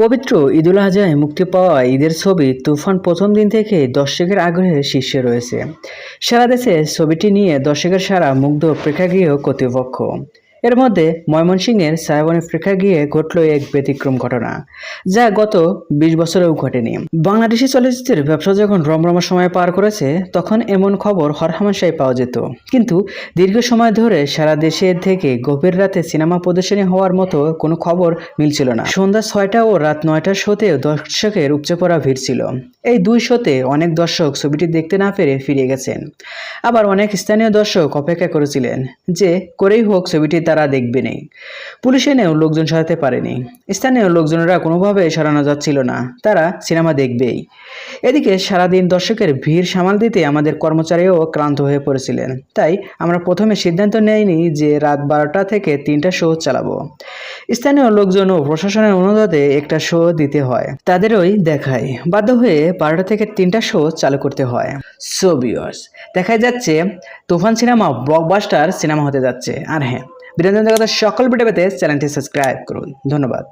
পবিত্র ঈদুল আজহায় মুক্তি পাওয়া ঈদের ছবি তুফান প্রথম দিন থেকে দর্শকের আগ্রহে শীর্ষে রয়েছে। সারা দেশে ছবিটি নিয়ে দর্শকের সারা মুগ্ধ প্রেক্ষাগৃহ কর্তৃপক্ষ। এর মধ্যে ময়মনসিংহের সায়াবনী প্রেক্ষাগৃহে ঘটল এক ব্যতিক্রম ঘটনা, যা গত 20 বছরেও ঘটেনি। বাংলাদেশি চলচ্চিত্রের ব্যবসা যখন রমরমা সময় পার করেছে, তখন এমন খবর হরহামেশাই পাওয়া যেত। কিন্তু দীর্ঘ সময় ধরে সারা দেশে থেকে গভীর রাতে সিনেমা প্রদর্শনী হওয়ার মতো কোনো খবর মিলছিল না। সন্ধ্যা 6টা ও রাত 9টার শোতেও দর্শকের উপচে পড়া ভিড় ছিল। এই দুই শোতে অনেক দর্শক ছবিটি দেখতে না পেরে ফিরে গেছেন। আবার অনেক স্থানীয় দর্শক অপেক্ষা করেছিলেন যে করেই হোক ছবিটি তারা দেখবেনই। পুলিশ এনেও লোকজন সরাতে পারেনি। স্থানীয় লোকজনেরা কোনোভাবে সরানো যাচ্ছিল না, তারা সিনেমা দেখবেই। এদিকে সারাদিন দর্শকের ভিড় সামাল দিতে আমাদের কর্মচারীও ক্লান্ত হয়ে পড়েছিলেন। তাই আমরা প্রথমে সিদ্ধান্ত নেইনি যে রাত 12টা থেকে 3টা শো চালাবো। স্থানীয় লোকজন ও প্রশাসনের অনুরোধে একটা শো দিতে হয়, তাদেরই দেখায় বাধ্য হয়ে 12টা থেকে 3টা শো চালু করতে হয়। সো ভিউয়ার্স, দেখা যাচ্ছে তুফান সিনেমা ব্লকবাস্টার সিনেমা হতে যাচ্ছে। আর হ্যাঁ, বিনোদন জগতের সকল ভিডিও পেতে চ্যানেলটি সাবস্ক্রাইব করুন। ধন্যবাদ।